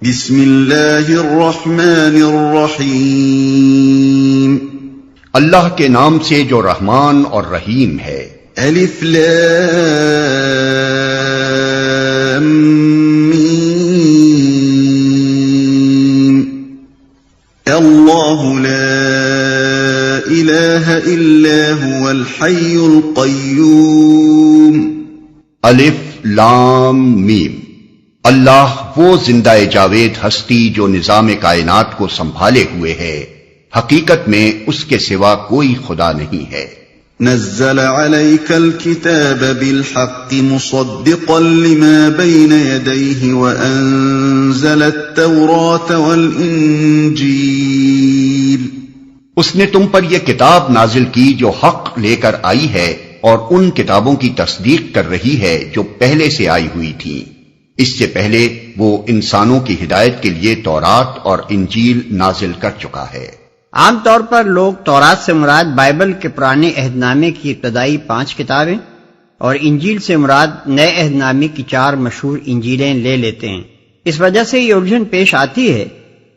بسم اللہ الرحمن الرحیم، اللہ کے نام سے جو رحمان اور رحیم ہے۔ الف لام میم، اللہ لا الہ الا هو الحی القیوم۔ الف لام میم، اللہ وہ زندہ جاوید ہستی جو نظام کائنات کو سنبھالے ہوئے ہے، حقیقت میں اس کے سوا کوئی خدا نہیں ہے۔ نزل عليك الكتاب بالحق مصدقا لما بين يديه وأنزل التوراة والإنجيل۔ اس نے تم پر یہ کتاب نازل کی جو حق لے کر آئی ہے اور ان کتابوں کی تصدیق کر رہی ہے جو پہلے سے آئی ہوئی تھی۔ اس سے پہلے وہ انسانوں کی ہدایت کے لیے تورات اور انجیل نازل کر چکا ہے۔ عام طور پر لوگ تورات سے مراد بائبل کے پرانے عہد نامے کی ابتدائی 5 کتابیں اور انجیل سے مراد نئے عہد نامے کی 4 مشہور انجیلیں لے لیتے ہیں۔ اس وجہ سے یہ الجھن پیش آتی ہے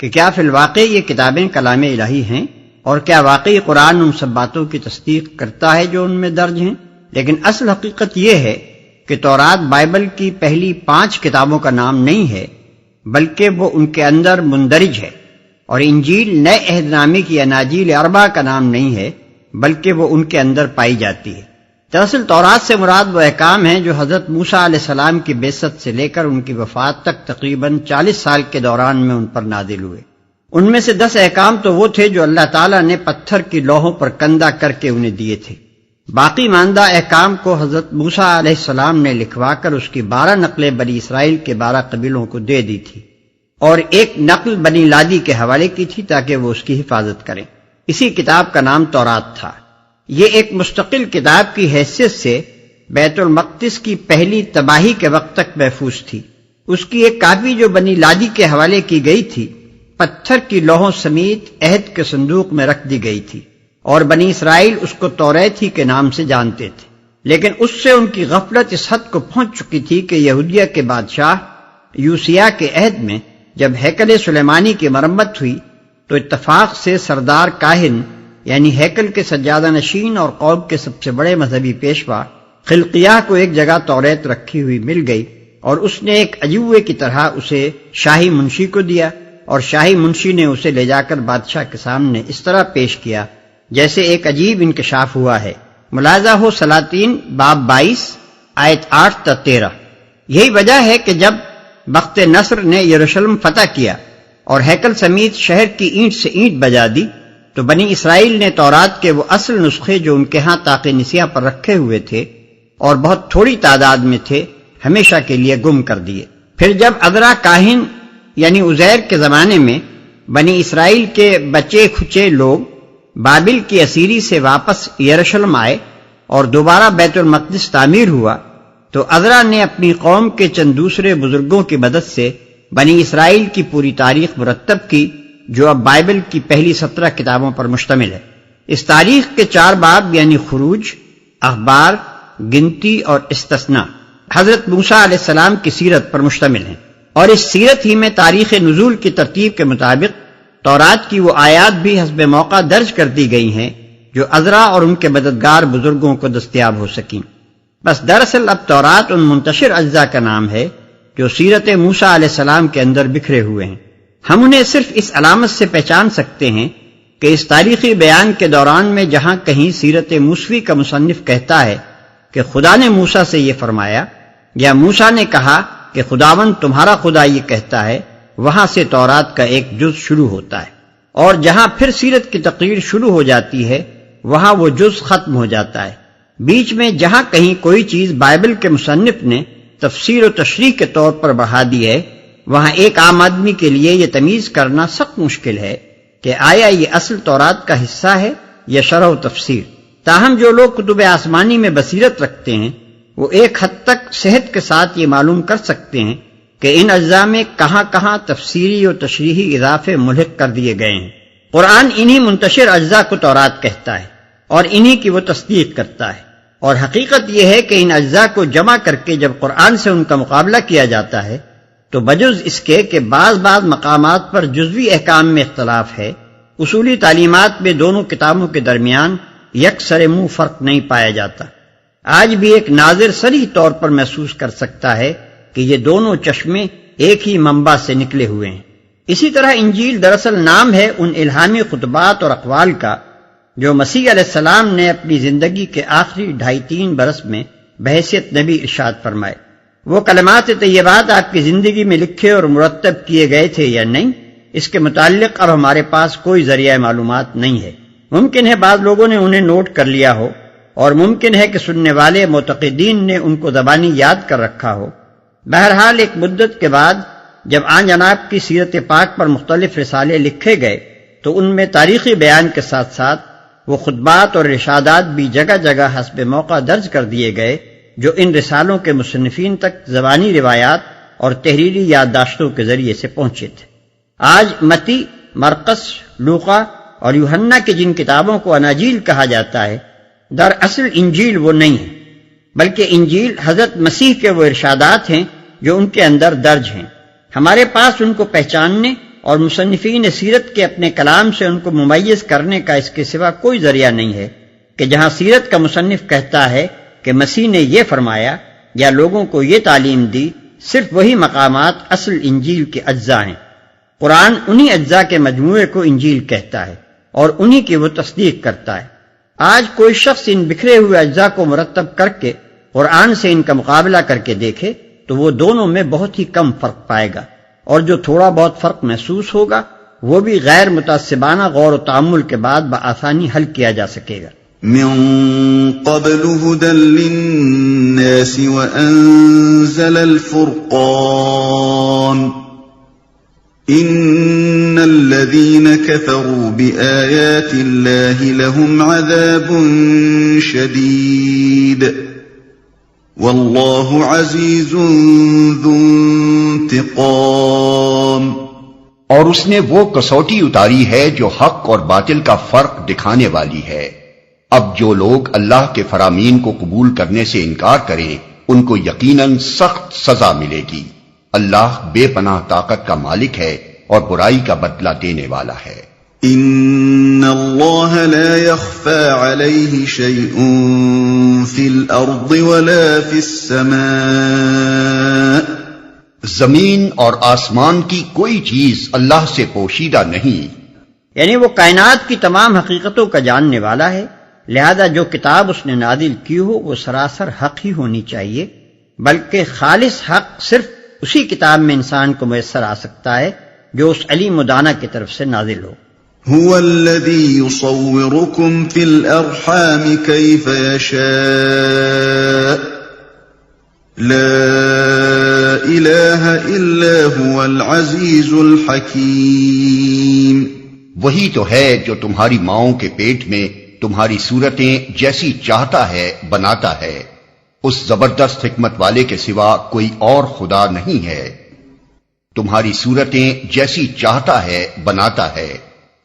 کہ کیا فی الواقع یہ کتابیں کلام الہی ہیں اور کیا واقعی قرآن ان سب باتوں کی تصدیق کرتا ہے جو ان میں درج ہیں؟ لیکن اصل حقیقت یہ ہے کہ تورات بائبل کی پہلی 5 کتابوں کا نام نہیں ہے، بلکہ وہ ان کے اندر مندرج ہے، اور انجیل نئے عہد نامے کی اناجیل 4 کا نام نہیں ہے، بلکہ وہ ان کے اندر پائی جاتی ہے۔ دراصل تورات سے مراد وہ احکام ہیں جو حضرت موسیٰ علیہ السلام کی بعثت سے لے کر ان کی وفات تک تقریباً 40 سال کے دوران میں ان پر نازل ہوئے۔ ان میں سے 10 احکام تو وہ تھے جو اللہ تعالیٰ نے پتھر کی لوحوں پر کندہ کر کے انہیں دیے تھے۔ باقی ماندہ احکام کو حضرت موسیٰ علیہ السلام نے لکھوا کر اس کی 12 نقلیں بنی اسرائیل کے 12 قبیلوں کو دے دی تھی، اور ایک نقل بنی لادی کے حوالے کی تھی تاکہ وہ اس کی حفاظت کریں۔ اسی کتاب کا نام تورات تھا۔ یہ ایک مستقل کتاب کی حیثیت سے بیت المقدس کی پہلی تباہی کے وقت تک محفوظ تھی۔ اس کی ایک کاپی جو بنی لادی کے حوالے کی گئی تھی، پتھر کی لوحوں سمیت عہد کے صندوق میں رکھ دی گئی تھی، اور بنی اسرائیل اس کو توریت ہی کے نام سے جانتے تھے۔ لیکن اس سے ان کی غفلت اس حد کو پہنچ چکی تھی کہ یہودیہ کے بادشاہ یوسیہ کے عہد میں جب ہیکل سلیمانی کی مرمت ہوئی تو اتفاق سے سردار کاہن یعنی ہیکل کے سجادہ نشین اور قوم کے سب سے بڑے مذہبی پیشوا خلقیہ کو ایک جگہ توریت رکھی ہوئی مل گئی، اور اس نے ایک عجوبے کی طرح اسے شاہی منشی کو دیا، اور شاہی منشی نے اسے لے جا کر بادشاہ کے سامنے اس طرح پیش کیا جیسے ایک عجیب انکشاف ہوا ہے۔ ملاحظہ ہو سلاطین باب 22 آیت 8 تا 13۔ یہی وجہ ہے کہ جب بخت نصر نے یروشلم فتح کیا اور ہیکل سمیت شہر کی اینٹ سے اینٹ بجا دی تو بنی اسرائیل نے تورات کے وہ اصل نسخے جو ان کے ہاں طاق نسیہ پر رکھے ہوئے تھے اور بہت تھوڑی تعداد میں تھے ہمیشہ کے لیے گم کر دیے۔ پھر جب عذرا کاہن یعنی عزیر کے زمانے میں بنی اسرائیل کے بچے کھچے لوگ بابل کی اسیری سے واپس یروشلم آئے اور دوبارہ بیت المقدس تعمیر ہوا تو عذرا نے اپنی قوم کے چند دوسرے بزرگوں کی مدد سے بنی اسرائیل کی پوری تاریخ مرتب کی جو اب بائبل کی پہلی 17 کتابوں پر مشتمل ہے۔ اس تاریخ کے 4 باب یعنی خروج، اخبار، گنتی اور استثناء حضرت موسیٰ علیہ السلام کی سیرت پر مشتمل ہیں، اور اس سیرت ہی میں تاریخ نزول کی ترتیب کے مطابق تورات کی وہ آیات بھی حسب موقع درج کر دی گئی ہیں جو عذرا اور ان کے مددگار بزرگوں کو دستیاب ہو سکیں۔ بس دراصل اب تورات ان منتشر اجزاء کا نام ہے جو سیرت موسیٰ علیہ السلام کے اندر بکھرے ہوئے ہیں۔ ہم انہیں صرف اس علامت سے پہچان سکتے ہیں کہ اس تاریخی بیان کے دوران میں جہاں کہیں سیرت موسوی کا مصنف کہتا ہے کہ خدا نے موسیٰ سے یہ فرمایا یا موسیٰ نے کہا کہ خداوند تمہارا خدا یہ کہتا ہے، وہاں سے تورات کا ایک جز شروع ہوتا ہے، اور جہاں پھر سیرت کی تقریر شروع ہو جاتی ہے وہاں وہ جز ختم ہو جاتا ہے۔ بیچ میں جہاں کہیں کوئی چیز بائبل کے مصنف نے تفسیر و تشریح کے طور پر بڑھا دی ہے وہاں ایک عام آدمی کے لیے یہ تمیز کرنا سخت مشکل ہے کہ آیا یہ اصل تورات کا حصہ ہے یا شرح و تفسیر۔ تاہم جو لوگ کتب آسمانی میں بصیرت رکھتے ہیں وہ ایک حد تک صحت کے ساتھ یہ معلوم کر سکتے ہیں کہ ان اجزاء میں کہاں کہاں تفسیری و تشریحی اضافے ملحق کر دیے گئے ہیں۔ قرآن انہی منتشر اجزاء کو تورات کہتا ہے اور انہی کی وہ تصدیق کرتا ہے، اور حقیقت یہ ہے کہ ان اجزاء کو جمع کر کے جب قرآن سے ان کا مقابلہ کیا جاتا ہے تو بجز اس کے کہ بعض مقامات پر جزوی احکام میں اختلاف ہے، اصولی تعلیمات میں دونوں کتابوں کے درمیان یکسر منہ فرق نہیں پایا جاتا۔ آج بھی ایک ناظر صریح طور پر محسوس کر سکتا ہے کہ یہ دونوں چشمے ایک ہی منبع سے نکلے ہوئے ہیں۔ اسی طرح انجیل دراصل نام ہے ان الہامی خطبات اور اقوال کا جو مسیح علیہ السلام نے اپنی زندگی کے آخری 2.5-3 برس میں بحیثیت نبی ارشاد فرمائے۔ وہ کلمات طیبات آپ کی زندگی میں لکھے اور مرتب کیے گئے تھے یا نہیں، اس کے متعلق اب ہمارے پاس کوئی ذریعہ معلومات نہیں ہے۔ ممکن ہے بعض لوگوں نے انہیں نوٹ کر لیا ہو، اور ممکن ہے کہ سننے والے معتقدین نے ان کو زبانی یاد کر رکھا ہو۔ بہرحال ایک مدت کے بعد جب آن جناب کی سیرت پاک پر مختلف رسالے لکھے گئے تو ان میں تاریخی بیان کے ساتھ ساتھ وہ خطبات اور ارشادات بھی جگہ جگہ حسب موقع درج کر دیے گئے جو ان رسالوں کے مصنفین تک زبانی روایات اور تحریری یادداشتوں کے ذریعے سے پہنچے تھے۔ آج متی، مرقس، لوقا اور یوحنا کی جن کتابوں کو اناجیل کہا جاتا ہے، دراصل انجیل وہ نہیں ہے، بلکہ انجیل حضرت مسیح کے وہ ارشادات ہیں جو ان کے اندر درج ہیں۔ ہمارے پاس ان کو پہچاننے اور مصنفین سیرت کے اپنے کلام سے ان کو ممیز کرنے کا اس کے سوا کوئی ذریعہ نہیں ہے کہ جہاں سیرت کا مصنف کہتا ہے کہ مسیح نے یہ فرمایا یا لوگوں کو یہ تعلیم دی، صرف وہی مقامات اصل انجیل کے اجزاء ہیں۔ قرآن انہی اجزاء کے مجموعے کو انجیل کہتا ہے اور انہی کی وہ تصدیق کرتا ہے۔ آج کوئی شخص ان بکھرے ہوئے اجزاء کو مرتب کر کے قرآن سے ان کا مقابلہ کر کے دیکھے تو وہ دونوں میں بہت ہی کم فرق پائے گا، اور جو تھوڑا بہت فرق محسوس ہوگا وہ بھی غیر متعصبانہ غور و تأمل کے بعد بآسانی حل کیا جا سکے گا۔ من قبل هدى للناس وأنزل الفرقان إن الذين كفروا بآيات الله لهم عذاب شديد والله عزيز ذو انتقام۔ اور اس نے وہ کسوٹی اتاری ہے جو حق اور باطل کا فرق دکھانے والی ہے۔ اب جو لوگ اللہ کے فرامین کو قبول کرنے سے انکار کریں ان کو یقیناً سخت سزا ملے گی۔ اللہ بے پناہ طاقت کا مالک ہے اور برائی کا بدلہ دینے والا ہے۔ ان اللہ لا يخفى عليه شيء في الارض ولا في السماء۔ زمین اور آسمان کی کوئی چیز اللہ سے پوشیدہ نہیں، یعنی وہ کائنات کی تمام حقیقتوں کا جاننے والا ہے، لہذا جو کتاب اس نے نازل کی ہو وہ سراسر حق ہی ہونی چاہیے، بلکہ خالص حق صرف اسی کتاب میں انسان کو میسر آ سکتا ہے جو اس علیم و دانا کی طرف سے نازل ہو۔ هو الذي يصوركم في الأرحام كيف يشاء لا إله إلا هو العزيز الحكيم۔ وہی تو ہے جو تمہاری ماؤں کے پیٹ میں تمہاری صورتیں جیسی چاہتا ہے بناتا ہے، اس زبردست حکمت والے کے سوا کوئی اور خدا نہیں ہے۔ تمہاری صورتیں جیسی چاہتا ہے بناتا ہے۔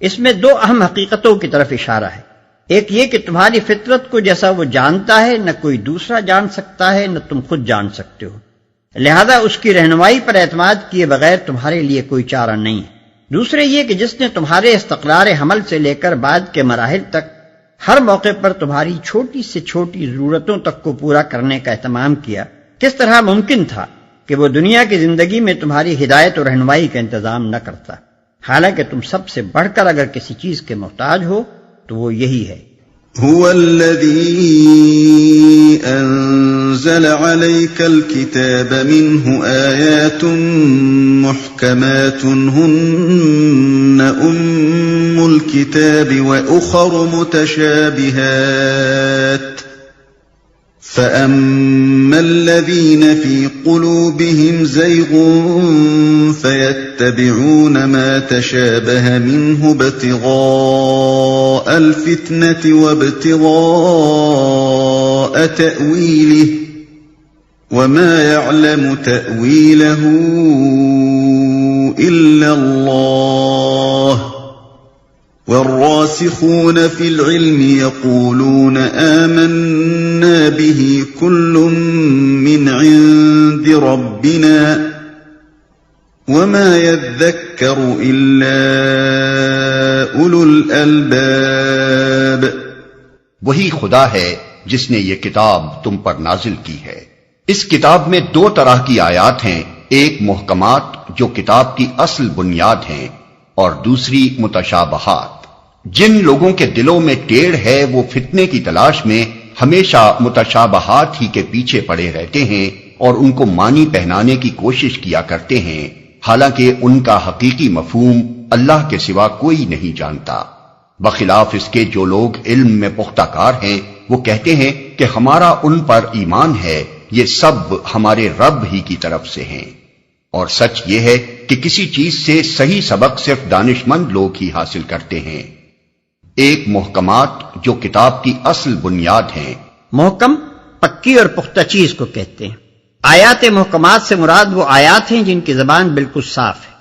اس میں دو اہم حقیقتوں کی طرف اشارہ ہے، ایک یہ کہ تمہاری فطرت کو جیسا وہ جانتا ہے نہ کوئی دوسرا جان سکتا ہے نہ تم خود جان سکتے ہو، لہذا اس کی رہنمائی پر اعتماد کیے بغیر تمہارے لیے کوئی چارہ نہیں ہے۔ دوسرے یہ کہ جس نے تمہارے استقرار حمل سے لے کر بعد کے مراحل تک ہر موقع پر تمہاری چھوٹی سے چھوٹی ضرورتوں تک کو پورا کرنے کا اہتمام کیا، کس طرح ممکن تھا کہ وہ دنیا کی زندگی میں تمہاری ہدایت اور رہنمائی کا انتظام نہ کرتا، حالانکہ تم سب سے بڑھ کر اگر کسی چیز کے محتاج ہو تو وہ یہی ہے۔ هو الذي أنزل عليك الكتاب منه آيات محكمات هن أم الكتاب وأخر متشابهات فأما الذين في قلوبهم زيغ فيتبعون ما تشابه منه ابتغاء الفتنة وابتغاء تأويله وما يعلم تأويله إلا الله والراسخون في العلم يقولون آمنا به كل من عند ربنا وما يذكر إلا أولو الألباب. وہی خدا ہے جس نے یہ کتاب تم پر نازل کی ہے. اس کتاب میں دو طرح کی آیات ہیں، ایک محکمات جو کتاب کی اصل بنیاد ہیں اور دوسری متشابہات. جن لوگوں کے دلوں میں ٹیڑھ ہے وہ فتنے کی تلاش میں ہمیشہ متشابہات ہی کے پیچھے پڑے رہتے ہیں اور ان کو معنی پہنانے کی کوشش کیا کرتے ہیں، حالانکہ ان کا حقیقی مفہوم اللہ کے سوا کوئی نہیں جانتا. بخلاف اس کے جو لوگ علم میں پختہ کار ہیں وہ کہتے ہیں کہ ہمارا ان پر ایمان ہے، یہ سب ہمارے رب ہی کی طرف سے ہیں. اور سچ یہ ہے کہ کسی چیز سے صحیح سبق صرف دانش مند لوگ ہی حاصل کرتے ہیں. ایک محکمات جو کتاب کی اصل بنیاد ہیں. محکم پکی اور پختہ چیز کو کہتے ہیں. آیات محکمات سے مراد وہ آیات ہیں جن کی زبان بالکل صاف ہے،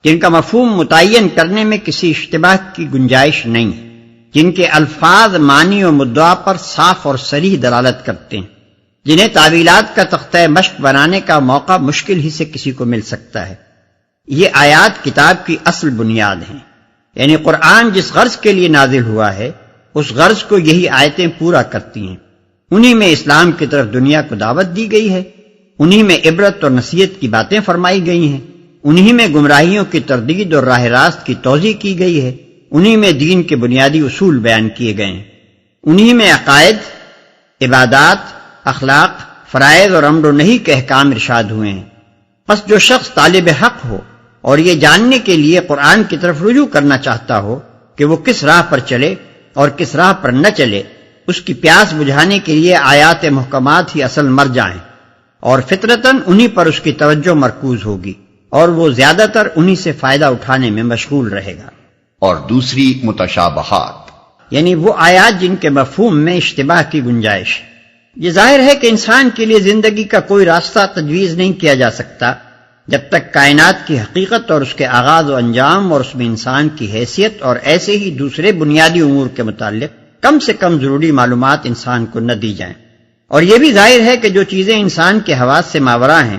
جن کا مفہوم متعین کرنے میں کسی اشتباہ کی گنجائش نہیں ہے، جن کے الفاظ معنی و مدعا پر صاف اور صریح دلالت کرتے ہیں، جنہیں تعویلات کا تختہ مشق بنانے کا موقع مشکل ہی سے کسی کو مل سکتا ہے. یہ آیات کتاب کی اصل بنیاد ہیں، یعنی قرآن جس غرض کے لیے نازل ہوا ہے اس غرض کو یہی آیتیں پورا کرتی ہیں. انہی میں اسلام کی طرف دنیا کو دعوت دی گئی ہے، انہی میں عبرت اور نصیحت کی باتیں فرمائی گئی ہیں، انہی میں گمراہیوں کی تردید اور راہ راست کی توضیح کی گئی ہے، انہی میں دین کے بنیادی اصول بیان کیے گئے ہیں، انہی میں عقائد، عبادات، اخلاق، فرائض اور امر و نہی کے احکام ارشاد ہوئے ہیں. پس جو شخص طالب حق ہو اور یہ جاننے کے لیے قرآن کی طرف رجوع کرنا چاہتا ہو کہ وہ کس راہ پر چلے اور کس راہ پر نہ چلے، اس کی پیاس بجھانے کے لیے آیات محکمات ہی اصل مرجع ہیں، اور فطرتاً انہی پر اس کی توجہ مرکوز ہوگی اور وہ زیادہ تر انہی سے فائدہ اٹھانے میں مشغول رہے گا. اور دوسری متشابہات یعنی وہ آیات جن کے مفہوم میں اشتباہ کی گنجائش ہے. یہ ظاہر ہے کہ انسان کے لیے زندگی کا کوئی راستہ تجویز نہیں کیا جا سکتا جب تک کائنات کی حقیقت اور اس کے آغاز و انجام اور اس میں انسان کی حیثیت اور ایسے ہی دوسرے بنیادی امور کے متعلق کم سے کم ضروری معلومات انسان کو نہ دی جائیں. اور یہ بھی ظاہر ہے کہ جو چیزیں انسان کے حواس سے ماورا ہیں،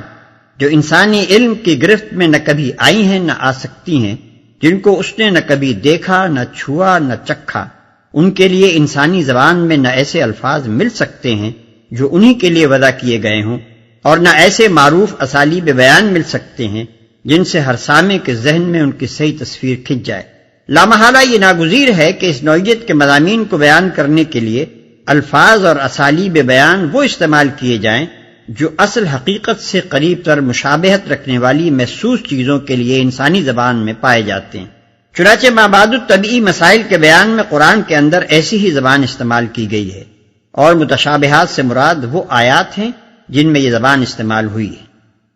جو انسانی علم کی گرفت میں نہ کبھی آئی ہیں نہ آ سکتی ہیں، جن کو اس نے نہ کبھی دیکھا، نہ چھوا، نہ چکھا، ان کے لیے انسانی زبان میں نہ ایسے الفاظ مل سکتے ہیں جو انہی کے لیے وضع کیے گئے ہوں، اور نہ ایسے معروف اسالیب بیان مل سکتے ہیں جن سے ہر سامع کے ذہن میں ان کی صحیح تصویر کھنچ جائے. لامحالہ یہ ناگزیر ہے کہ اس نوعیت کے مضامین کو بیان کرنے کے لیے الفاظ اور اسالیب بیان وہ استعمال کیے جائیں جو اصل حقیقت سے قریب تر مشابہت رکھنے والی محسوس چیزوں کے لیے انسانی زبان میں پائے جاتے ہیں. چنانچہ مابعد الطبعی مسائل کے بیان میں قرآن کے اندر ایسی ہی زبان استعمال کی گئی ہے، اور متشابہات سے مراد وہ آیات ہیں جن میں یہ زبان استعمال ہوئی ہے.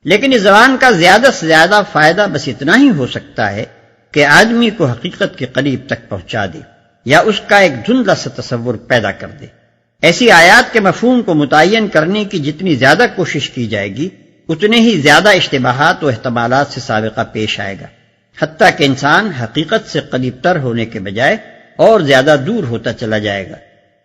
لیکن اس زبان کا زیادہ سے زیادہ فائدہ بس اتنا ہی ہو سکتا ہے کہ آدمی کو حقیقت کے قریب تک پہنچا دے یا اس کا ایک دھندلا سا تصور پیدا کر دے. ایسی آیات کے مفہوم کو متعین کرنے کی جتنی زیادہ کوشش کی جائے گی اتنے ہی زیادہ اشتباہات و احتمالات سے سابقہ پیش آئے گا، حتیٰ کہ انسان حقیقت سے قریب تر ہونے کے بجائے اور زیادہ دور ہوتا چلا جائے گا.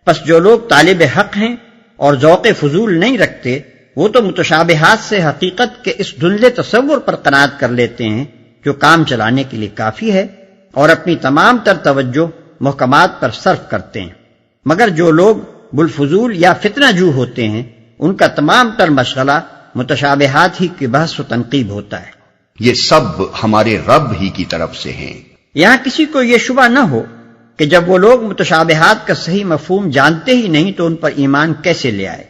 پس جو لوگ طالب حق ہیں اور ذوق فضول نہیں رکھتے وہ تو متشابہات سے حقیقت کے اس دھندلے تصور پر قناعت کر لیتے ہیں جو کام چلانے کے لیے کافی ہے، اور اپنی تمام تر توجہ محکمات پر صرف کرتے ہیں. مگر جو لوگ بالفضول یا فتنہ جو ہوتے ہیں ان کا تمام تر مشغلہ متشابہات ہی کی بحث و تنقیب ہوتا ہے. یہ سب ہمارے رب ہی کی طرف سے ہیں. یہاں کسی کو یہ شبہ نہ ہو کہ جب وہ لوگ متشابہات کا صحیح مفہوم جانتے ہی نہیں تو ان پر ایمان کیسے لے آئے.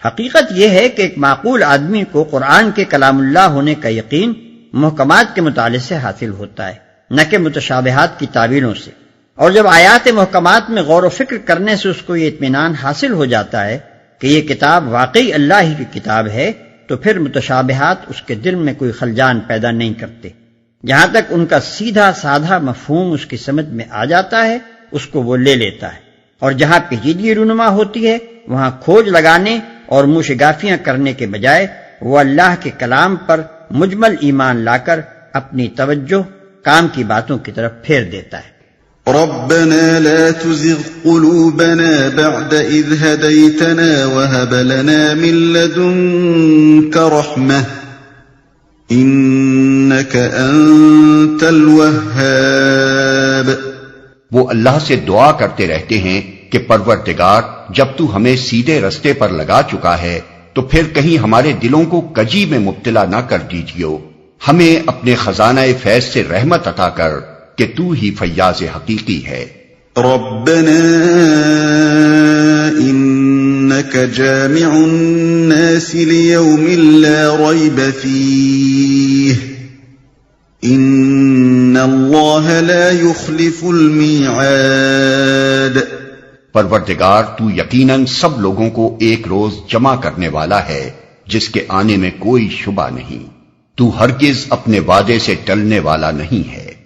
حقیقت یہ ہے کہ ایک معقول آدمی کو قرآن کے کلام اللہ ہونے کا یقین محکمات کے مطالعے سے حاصل ہوتا ہے، نہ کہ متشابہات کی تعویلوں سے. اور جب آیات محکمات میں غور و فکر کرنے سے اس کو یہ اطمینان حاصل ہو جاتا ہے کہ یہ کتاب واقعی اللہ ہی کی کتاب ہے تو پھر متشابہات اس کے دل میں کوئی خلجان پیدا نہیں کرتے. جہاں تک ان کا سیدھا سادھا مفہوم اس کی سمجھ میں آ جاتا ہے اس کو وہ لے لیتا ہے، اور جہاں پیچیدگی رونما ہوتی ہے وہاں کھوج لگانے اور موشگافیاں کرنے کے بجائے وہ اللہ کے کلام پر مجمل ایمان لا کر اپنی توجہ کام کی باتوں کی طرف پھیر دیتا ہے. ربنا لا تزغ قلوبنا بعد إذ هديتنا وهب لنا من لدنك رحمة إنك أنت الوهاب. وہ اللہ سے دعا کرتے رہتے ہیں کہ پروردگار جب تو ہمیں سیدھے رستے پر لگا چکا ہے تو پھر کہیں ہمارے دلوں کو کجی میں مبتلا نہ کر دیجیو، ہمیں اپنے خزانہ فیض سے رحمت عطا کر کہ تو ہی فیاض حقیقی ہے. ربنا إنك جامع الناس ليوم لا ريب فيه إن الله لا يخلف الميعاد. پروردگار تو یقیناً سب لوگوں کو ایک روز جمع کرنے والا ہے جس کے آنے میں کوئی شبہ نہیں، تو ہرگز اپنے وعدے سے ٹلنے والا نہیں ہے.